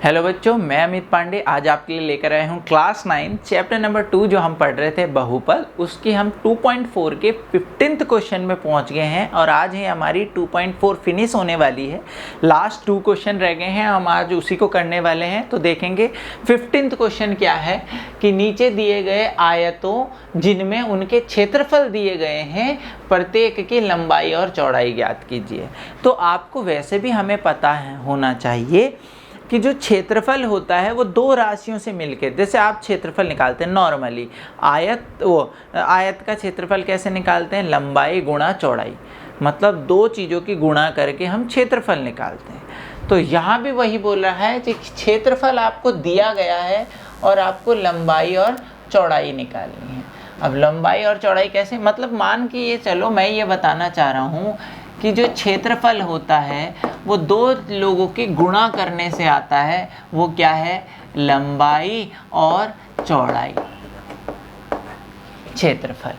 Hello बच्चों, मैं अमित पांडे आज आपके लिए लेकर आया हूँ क्लास 9 चैप्टर नंबर 2 जो हम पढ़ रहे थे बहुपद, उसकी हम 2.4 के 15th क्वेश्चन में पहुँच गए हैं और आज ही हमारी 2.4 फिनिश होने वाली है। लास्ट 2 क्वेश्चन रह गए हैं, हम आज उसी को करने वाले हैं। तो देखेंगे 15th क्वेश्चन क्या है कि नीचे दिए गए आयतों जिनमें उनके क्षेत्रफल दिए गए हैं, प्रत्येक की लंबाई और चौड़ाई ज्ञात कीजिए। तो आपको वैसे भी हमें पता है होना चाहिए कि जो क्षेत्रफल होता है वो दो राशियों से मिलकर, जैसे आप क्षेत्रफल निकालते हैं नॉर्मली, आयत का क्षेत्रफल कैसे निकालते हैं, लंबाई गुणा चौड़ाई, मतलब दो चीज़ों की गुणा करके हम क्षेत्रफल निकालते हैं। तो यहाँ भी वही बोल रहा है कि क्षेत्रफल आपको दिया गया है और आपको लंबाई और चौड़ाई निकालनी है। अब लंबाई और चौड़ाई कैसे, मतलब मान के ये चलो, मैं ये बताना चाह रहा हूँ कि जो क्षेत्रफल होता है वो दो लोगों के गुणा करने से आता है। वो क्या है, लंबाई और चौड़ाई क्षेत्रफल।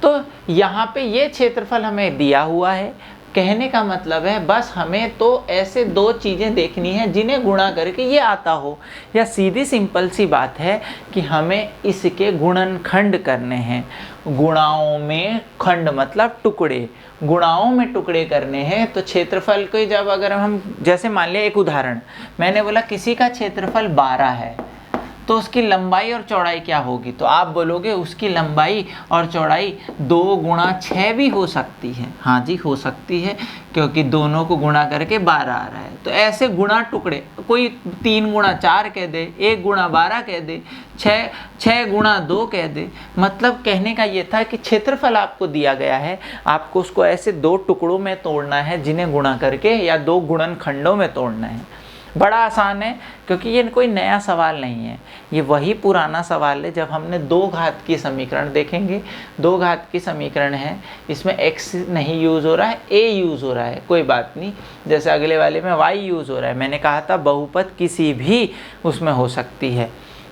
तो यहाँ पे ये क्षेत्रफल हमें दिया हुआ है, कहने का मतलब है बस हमें तो ऐसे दो चीज़ें देखनी है जिन्हें गुणा करके ये आता हो, या सीधी सिंपल सी बात है कि हमें इसके गुणनखंड करने हैं। गुणाओं में खंड मतलब टुकड़े, गुणाओं में टुकड़े करने हैं। तो क्षेत्रफल को जब अगर हम, जैसे मान लिया एक उदाहरण, मैंने बोला किसी का क्षेत्रफल 12 है तो उसकी लंबाई और चौड़ाई क्या होगी, तो आप बोलोगे उसकी लंबाई और चौड़ाई 2 गुणा 6 भी हो सकती है। हाँ जी, हो सकती है, क्योंकि दोनों को गुणा करके 12 आ रहा है। तो ऐसे गुणा टुकड़े, कोई 3 गुणा 4 कह दे, 1 गुणा 12 कह दे, 6 गुणा 2 कह दे। मतलब कहने का ये था कि क्षेत्रफल आपको दिया गया है, आपको उसको ऐसे दो टुकड़ों में तोड़ना है जिन्हें गुणा करके, या दो गुणनखंडों में तोड़ना है। बड़ा आसान है, क्योंकि ये कोई नया सवाल नहीं है, ये वही पुराना सवाल है जब हमने 2 घात की समीकरण देखेंगे। 2 घात की समीकरण है, इसमें x नहीं यूज़ हो रहा है, a यूज़ हो रहा है, कोई बात नहीं। जैसे अगले वाले में y यूज़ हो रहा है, मैंने कहा था बहुपद किसी भी उसमें हो सकती है।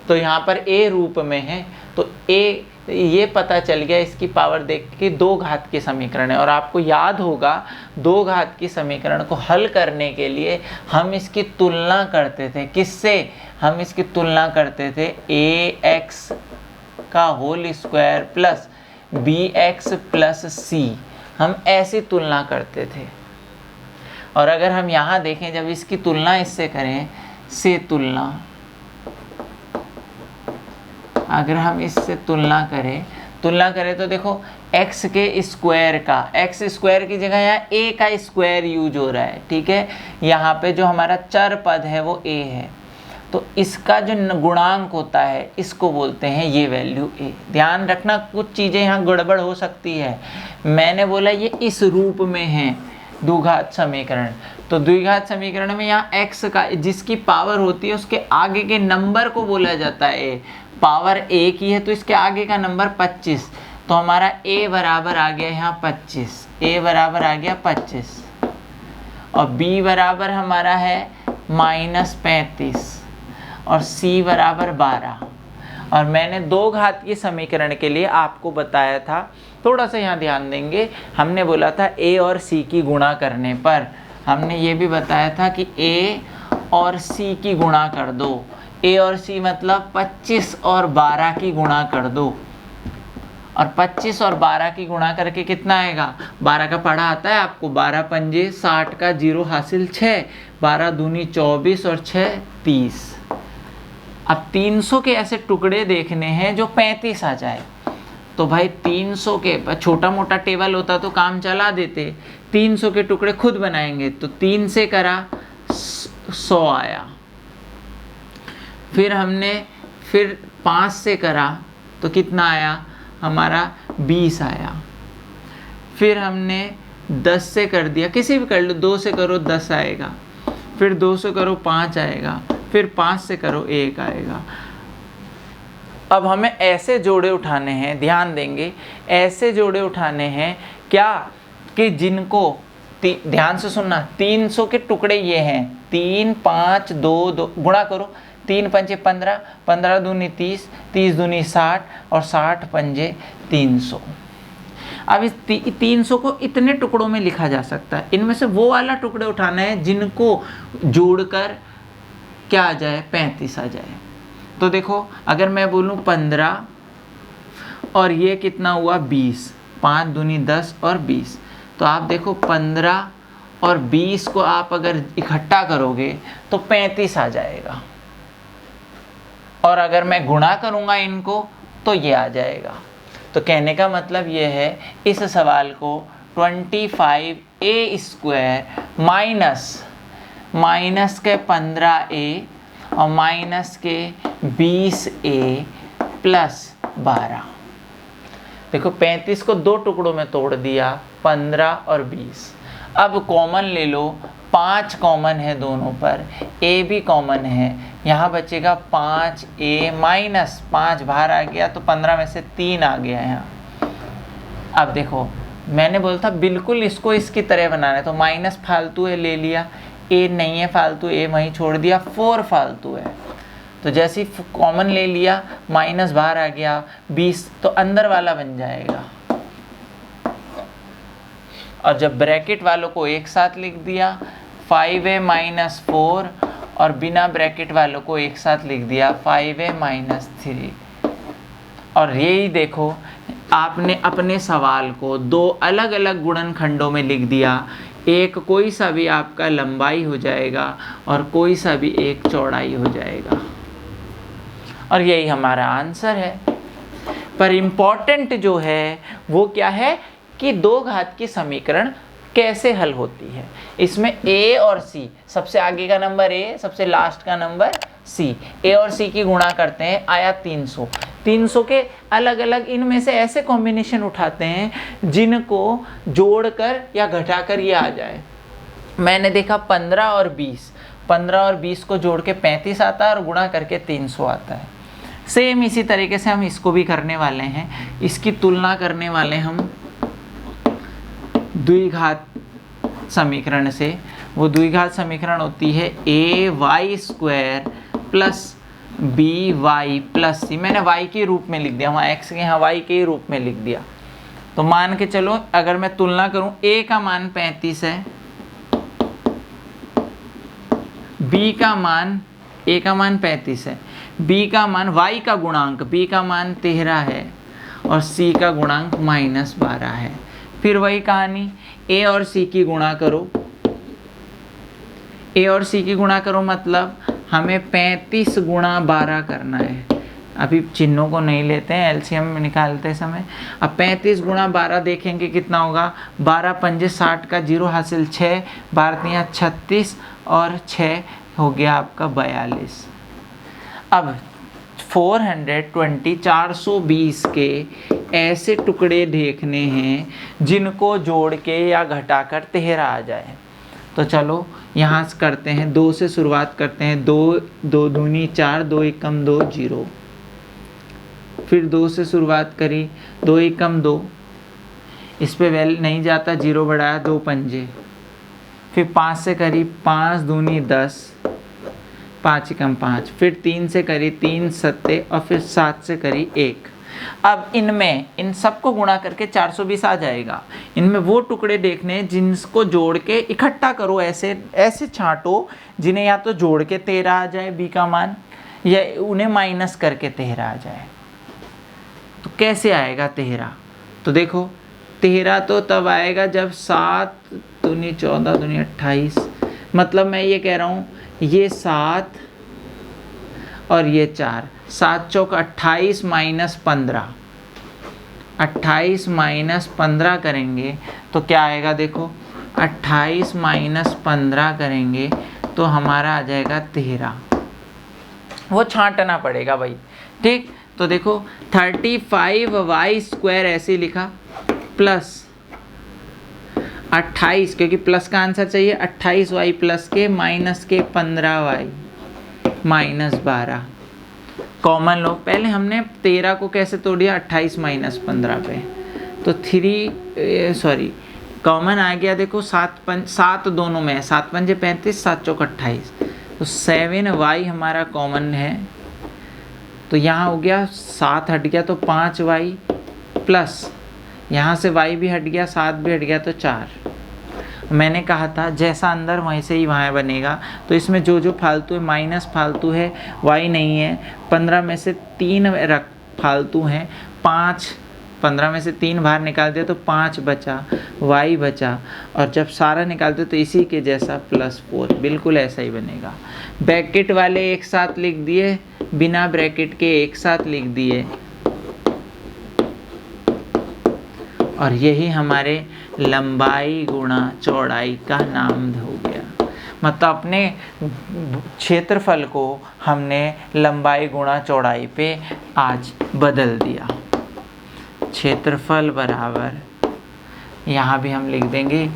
तो यहाँ पर a रूप में है, तो a ये पता चल गया इसकी पावर देख के 2 घात की समीकरण है। और आपको याद होगा 2 घात की समीकरण को हल करने के लिए हम इसकी तुलना करते थे, किससे, हम इसकी तुलना करते थे ax का whole square plus bx plus c, हम ऐसी तुलना करते थे। और अगर हम यहाँ देखें, जब इसकी तुलना इससे करें, से तुलना, अगर हम इससे तुलना करें तो देखो x के स्क्वायर का, x स्क्वायर की जगह यहाँ a का स्क्वायर यूज हो रहा है, ठीक है। यहाँ पे जो हमारा चर पद है वो a है, तो इसका जो गुणांक होता है इसको बोलते हैं ये वैल्यू a। ध्यान रखना कुछ चीज़ें यहाँ गड़बड़ हो सकती है। मैंने बोला ये इस रूप में है द्विघात समीकरण, तो द्विघात समीकरण में यहाँ x का जिसकी पावर होती है उसके आगे के नंबर को बोला जाता है a। पावर a की है तो इसके आगे का नंबर 25, तो हमारा a बराबर आ गया यहाँ 25, a बराबर आ गया 25, और b बराबर हमारा है -35 और c बराबर 12। और मैंने 2 घात की समीकरण के लिए आपको बताया था, थोड़ा सा यहाँ ध्यान देंगे, हमने बोला था a और c की गुणा करने पर हमने ये भी बताया था कि a और c की गुणा कर दो। a और c मतलब 25 और 12 की गुणा कर दो, और 25 और 12 की गुणा करके कितना आएगा, 12 का पढ़ा आता है आपको, 12 पंजे 60 का 0 हासिल 6, 12 दूनी 24 और 6 30। अब 300 के ऐसे टुकड़े देखने हैं जो 35 आ जाए, तो भाई 300 के, छोटा मोटा टेबल होता तो काम चला देते, 300 के टुकड़े खुद बनाएंगे। तो 3 से करा 100 आया, फिर हमने 5 से करा तो कितना आया हमारा 20 आया, फिर हमने 10 से कर दिया, किसी भी कर लो, 2 से करो 10 आएगा, फिर 2 से करो 5 आएगा, फिर 5 से करो 1 आएगा। अब हमें ऐसे जोड़े उठाने हैं, ध्यान देंगे, ऐसे जोड़े उठाने हैं क्या, कि जिनको ध्यान से सुनना, 300 के टुकड़े ये हैं, 3 5 2 2 गुणा करो, 3 पंजे 15, 15 दूनी 30, 30 दूनी 60 और 60 पंजे 300। अब इस 300 को इतने टुकड़ों में लिखा जा सकता है, इनमें से वो वाला टुकड़े उठाना है जिनको जोड़कर क्या आ जाए, 35 आ जाए। तो देखो अगर मैं बोलूँ 15 और ये कितना हुआ 20, 5 दूनी 10 और 20, तो आप देखो 15 और 20 को आप अगर इकट्ठा करोगे तो 35 आ जाएगा, और अगर मैं गुणा करूँगा इनको तो ये आ जाएगा। तो कहने का मतलब ये है इस सवाल को 25a² माइनस के 15a और माइनस के 20a प्लस 12। देखो 35 को दो टुकड़ों में तोड़ दिया, 15 और 20। अब कॉमन ले लो, 5 कॉमन है दोनों पर, a भी कॉमन है, यहाँ बचेगा 5a माइनस 5 बाहर आ गया तो 15 में से 3 आ गया यहाँ। अब देखो मैंने बोला था बिल्कुल इसको इसकी तरह बनाना है, तो माइनस फालतू है ले लिया, a नहीं है फालतू, a वहीं छोड़ दिया, 4 फालतू है, तो जैसे ही कॉमन ले लिया माइनस बाहर आ गया 20, तो अंदर वाला बन जाएगा। और जब ब्रैकेट वालों को एक साथ लिख दिया 5a माइनस 4, और बिना ब्रैकेट वालों को एक साथ लिख दिया 5a माइनस 3। और यही देखो आपने अपने सवाल को दो अलग अलग गुणनखंडों में लिख दिया, एक कोई सा भी आपका लंबाई हो जाएगा और कोई सा भी एक चौड़ाई हो जाएगा, और यही हमारा आंसर है। पर इम्पॉर्टेंट जो है वो क्या है कि दो घात की समीकरण कैसे हल होती है। इसमें a और c, सबसे आगे का नंबर a, सबसे लास्ट का नंबर c, a और c की गुणा करते हैं, आया 300। 300 के अलग अलग इनमें से ऐसे कॉम्बिनेशन उठाते हैं जिनको जोड़कर या घटाकर ये आ जाए। मैंने देखा 15 और 20 को जोड़ के 35 आता है और गुणा करके 300 आता है। सेम इसी तरीके से हम इसको भी करने वाले हैं, इसकी तुलना करने वाले हम द्विघात समीकरण से। वो द्विघात समीकरण होती है ay² plus by plus c। मैंने y के रूप में लिख दिया, वहाँ x के यहाँ y के रूप में लिख दिया। तो मान के चलो अगर मैं तुलना करूँ, a का मान 35 है, b का मान, a का मान 35 है, b का मान, y का गुणांक b का मान 13 है और c का गुणांक -12 है। फिर वही कहानी, a और c की गुणा करो, a और c की गुणा करो मतलब हमें 35 गुणा 12 करना है। अभी चिन्हों को नहीं लेते हैं, एलसीएम में निकालते समय। अब 35 गुणा 12 देखेंगे कितना होगा, 12 पंजे 60 का 0 हासिल 6, 12 36 और 6 हो गया आपका 42। अब 420 के ऐसे टुकड़े देखने हैं जिनको जोड़ के या घटाकर 13 आ जाए। तो चलो यहाँ से करते हैं, 2 से शुरुआत करते हैं। 2 दूनी 4, 2 एकम 2 0। फिर 2 से शुरुआत करी, 2 एकम 2, इस पे वैल्यू नहीं जाता, 0 बढ़ाया, 2 पंजे। फिर 5 से करी, 5 दूनी 10, 5 एकम 5। फिर 3 से करी, 3 सत्ते, और फिर 7 से करी 1। अब इनमें इन सबको गुणा करके 420 आ जाएगा। इनमें वो टुकड़े देखने जिनको जोड़ के इकट्ठा करो, ऐसे ऐसे छांटो जिन्हें या तो जोड़ के 13 आ जाए b का मान, या उन्हें माइनस करके 13 आ जाए। तो कैसे आएगा 13? तो देखो 13 तो तब आएगा जब 7 दूनी 14 दूनी 28, मतलब मैं ये कह रहा हूँ ये 7 और ये 4, 7 चौक 28 माइनस 15, 28 माइनस 15 करेंगे तो क्या आएगा, देखो 28 माइनस 15 करेंगे तो हमारा आ जाएगा 13। वो छांटना पड़ेगा भाई, ठीक। तो देखो 35y² ऐसे लिखा, प्लस 28, क्योंकि प्लस का आंसर चाहिए, 28y प्लस के माइनस के 15y माइनस 12। कॉमन लो, पहले हमने 13 को कैसे तोड़ दिया, 28 माइनस 15 पे, तो कॉमन आ गया। देखो 7 दोनों में है, 7 पंजे 35, 7 चौक 28, तो 7y हमारा कॉमन है। तो यहाँ हो गया 7 हट गया तो 5y, प्लस यहाँ से y भी हट गया, 7 भी हट गया तो 4। मैंने कहा था जैसा अंदर वैसे ही वहाँ बनेगा, तो इसमें जो जो फालतू है माइनस फालतू है, y नहीं है। 15 में से 3 फालतू हैं, 5, 15 में से 3 बाहर निकाल दिया तो 5 बचा, y बचा, और जब सारा निकालते तो इसी के जैसा +4, बिल्कुल ऐसा ही बनेगा। ब्रैकेट वाले एक साथ लिख दिए, बिना ब्रैकेट के एक साथ लिख दिए, और यही हमारे लंबाई गुणा चौड़ाई का नाम हो गया। मतलब अपने क्षेत्रफल को हमने लंबाई गुणा चौड़ाई पे आज बदल दिया। क्षेत्रफल बराबर, यहाँ भी हम लिख देंगे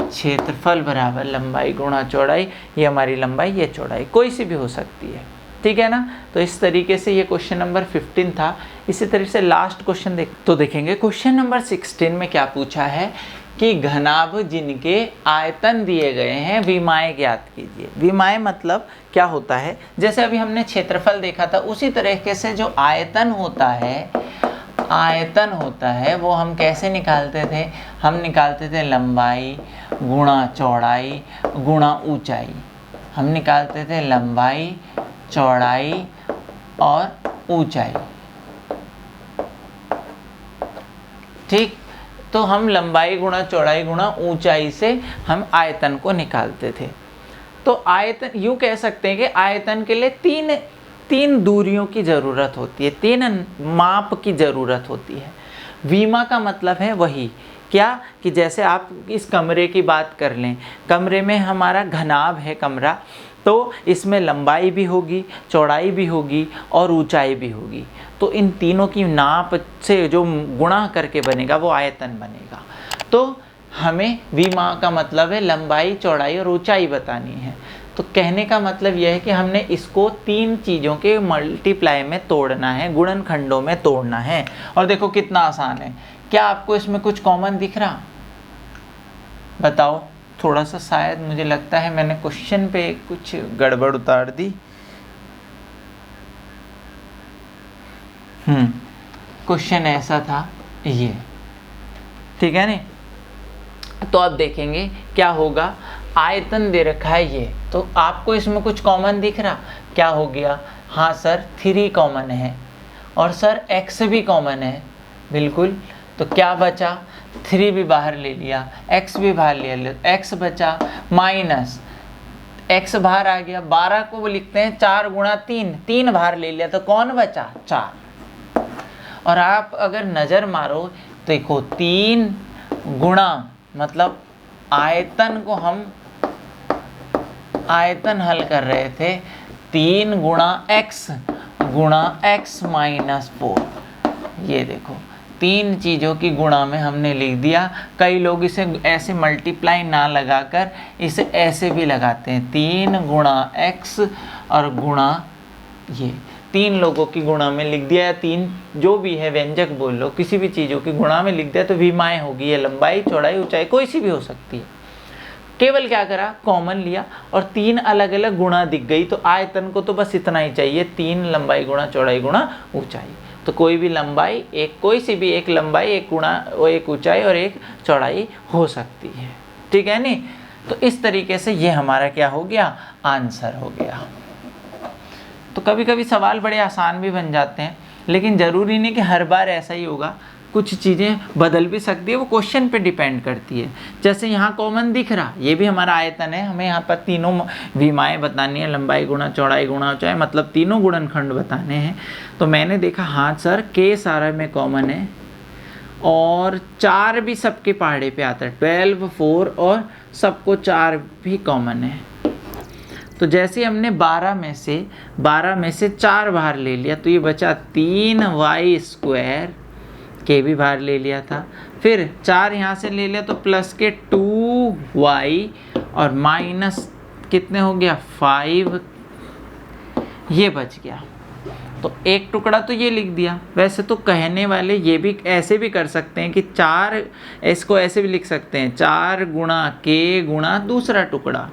क्षेत्रफल बराबर लंबाई गुणा चौड़ाई। ये हमारी लंबाई, ये चौड़ाई, कोई सी भी हो सकती है, ठीक है ना। तो इस तरीके से ये क्वेश्चन नंबर 15 था। इसी तरीके से लास्ट क्वेश्चन देखेंगे। क्वेश्चन नंबर 16 में क्या पूछा है कि घनाभ जिनके आयतन दिए गए हैं विमाएँ ज्ञात कीजिए। विमाएँ मतलब क्या होता है, जैसे अभी हमने क्षेत्रफल देखा था उसी तरीके से जो आयतन होता है वो हम कैसे निकालते थे, हम निकालते थे लंबाई गुणा चौड़ाई गुणा ऊंचाई। हम निकालते थे लंबाई, चौड़ाई और ऊंचाई, ठीक। तो हम लंबाई गुणा चौड़ाई गुणा ऊंचाई से हम आयतन को निकालते थे। तो आयतन, यूँ कह सकते हैं कि आयतन के लिए तीन दूरियों की ज़रूरत होती है, 3 माप की ज़रूरत होती है। विमा का मतलब है वही क्या कि जैसे आप इस कमरे की बात कर लें, कमरे में हमारा घनाभ है कमरा, तो इसमें लंबाई भी होगी, चौड़ाई भी होगी और ऊंचाई भी होगी। तो इन तीनों की नाप से जो गुणा करके बनेगा वो आयतन बनेगा। तो हमें विमा का मतलब है लंबाई, चौड़ाई और ऊंचाई बतानी है। तो कहने का मतलब यह है कि हमने इसको 3 चीज़ों के मल्टीप्लाई में तोड़ना है, गुणनखंडों में तोड़ना है। और देखो कितना आसान है। क्या आपको इसमें कुछ कॉमन दिख रहा? बताओ। थोड़ा सा शायद मुझे लगता है मैंने क्वेश्चन पे कुछ गड़बड़ उतार दी। क्वेश्चन ऐसा था ये, ठीक है नहीं। तो अब देखेंगे क्या होगा। आयतन दे रखा है ये, तो आपको इसमें कुछ कॉमन दिख रहा? क्या हो गया? हाँ सर 3 कॉमन है, और सर x भी कॉमन है, बिल्कुल। तो क्या बचा? 3 भी बाहर ले लिया, x भी बाहर ले लिया, x बचा माइनस x बाहर आ गया। 12 को वो लिखते हैं 4 गुणा 3, 3 बाहर ले लिया, तो कौन बचा? 4। और आप अगर नज़र मारो तो देखो 3 गुणा, मतलब आयतन को हम आयतन हल कर रहे थे, 3 गुणा x माइनस 4। ये देखो 3 चीज़ों की गुणा में हमने लिख दिया। कई लोग इसे ऐसे मल्टीप्लाई ना लगाकर इसे ऐसे भी लगाते हैं, 3 गुणा x और गुणा ये 3 लोगों की गुणा में लिख दिया, या 3 जो भी है व्यंजक बोल लो, किसी भी चीज़ों की गुणा में लिख दिया तो विमाएँ होगी। ये लंबाई, चौड़ाई, ऊंचाई कोई सी भी हो सकती है। केवल क्या करा, कॉमन लिया और 3 अलग अलग गुणा दिख गई। तो आयतन को तो बस इतना ही चाहिए, 3 लंबाई गुणा चौड़ाई गुणा ऊंचाई। तो कोई भी लंबाई, कोई सी भी एक लंबाई, एक गुणा, एक ऊंचाई और एक चौड़ाई हो सकती है, ठीक है नहीं। तो इस तरीके से ये हमारा क्या हो गया? आंसर हो गया। तो कभी कभी सवाल बड़े आसान भी बन जाते हैं, लेकिन ज़रूरी नहीं कि हर बार ऐसा ही होगा। कुछ चीज़ें बदल भी सकती है, वो क्वेश्चन पे डिपेंड करती है। जैसे यहाँ कॉमन दिख रहा, ये भी हमारा आयतन है, हमें यहाँ पर तीनों विमाएँ बतानी है, लंबाई गुणा चौड़ाई गुणा ऊंचाई, मतलब तीनों गुणनखंड बताने हैं। तो मैंने देखा हाँ सर के सारा में कॉमन है, और 4 भी सबके पहाड़े पे आता है, 12, 4 और सबको 4 भी कॉमन है। तो जैसे हमने 12 में से 4 बाहर ले लिया, तो ये बचा 3y² के भी बाहर ले लिया था, फिर 4 यहाँ से ले लिया तो प्लस के 2y और माइनस कितने हो गया 5, ये बच गया। तो एक टुकड़ा तो ये लिख दिया। वैसे तो कहने वाले ये भी ऐसे भी कर सकते हैं कि 4, इसको ऐसे भी लिख सकते हैं 4 गुणा k गुणा दूसरा टुकड़ा,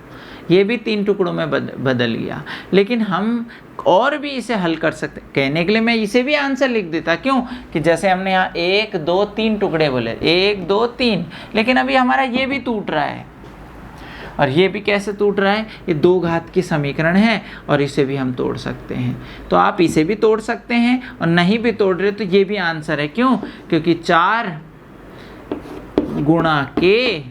ये भी 3 टुकड़ों में बदल गया। लेकिन हम और भी इसे हल कर सकते, कहने के लिए मैं इसे भी आंसर लिख देता। क्यों कि जैसे हमने यहाँ 1 2 3 टुकड़े बोले, 1 2 3, लेकिन अभी हमारा ये भी टूट रहा है, और ये भी कैसे टूट रहा है, ये 2 घात की समीकरण है और इसे भी हम तोड़ सकते हैं। तो आप इसे भी तोड़ सकते हैं और नहीं भी तोड़ रहे तो ये भी आंसर है। क्यों? क्योंकि 4 गुणा के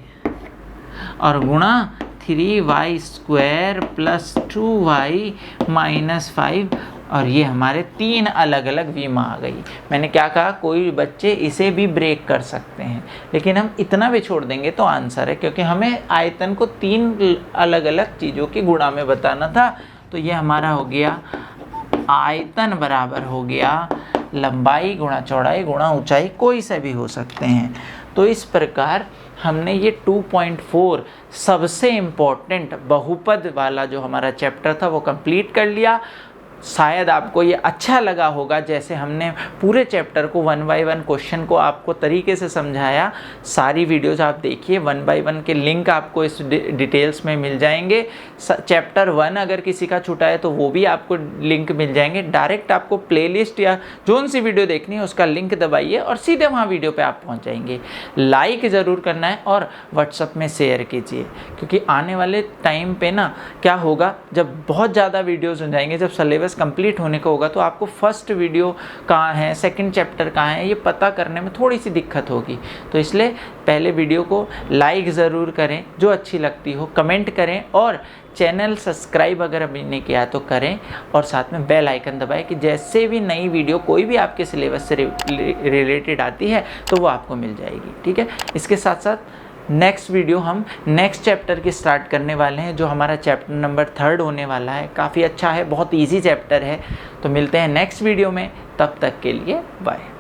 और गुणा 3y square plus 2y minus 5 और ये हमारे 3 अलग अलग वी में आ गई। मैंने क्या कहा, कोई बच्चे इसे भी ब्रेक कर सकते हैं, लेकिन हम इतना भी छोड़ देंगे तो आंसर है, क्योंकि हमें आयतन को 3 अलग अलग चीज़ों की गुणा में बताना था। तो ये हमारा हो गया आयतन बराबर हो गया लंबाई गुणा चौड़ाई गुणा ऊंचाई, कोई से भी हो सकते हैं। तो इस प्रकार हमने ये 2.4 सबसे इम्पोर्टेंट बहुपद वाला जो हमारा चैप्टर था वो कंप्लीट कर लिया। शायद आपको ये अच्छा लगा होगा, जैसे हमने पूरे चैप्टर को 1 बाय 1 क्वेश्चन को आपको तरीके से समझाया। सारी वीडियोज़ आप देखिए, 1 बाय 1 के लिंक आपको इस डिटेल्स में मिल जाएंगे। चैप्टर 1 अगर किसी का छूटा है तो वो भी आपको लिंक मिल जाएंगे। डायरेक्ट आपको प्लेलिस्ट या जोन सी वीडियो देखनी है उसका लिंक दबाइए और सीधे वहाँ वीडियो पर आप पहुँच जाएंगे। लाइक ज़रूर करना है और व्हाट्सएप में शेयर कीजिए, क्योंकि आने वाले टाइम पे ना क्या होगा, जब बहुत ज़्यादा वीडियोज़ हो जाएंगे, जब सिलेबस कंप्लीट होने को होगा, तो आपको फर्स्ट वीडियो कहाँ है, सेकंड चैप्टर कहाँ है, ये पता करने में थोड़ी सी दिक्कत होगी। तो इसलिए पहले वीडियो को लाइक ज़रूर करें, जो अच्छी लगती हो कमेंट करें और चैनल सब्सक्राइब अगर अभी नहीं किया तो करें और साथ में बेल आइकन दबाएं कि जैसे भी नई वीडियो कोई भी आपके सिलेबस से रिलेटेड आती है तो वो आपको मिल जाएगी। ठीक है, इसके साथ साथ नेक्स्ट वीडियो हम नेक्स्ट चैप्टर की स्टार्ट करने वाले हैं, जो हमारा चैप्टर नंबर 3 होने वाला है। काफ़ी अच्छा है, बहुत इजी चैप्टर है। तो मिलते हैं नेक्स्ट वीडियो में, तब तक के लिए बाय।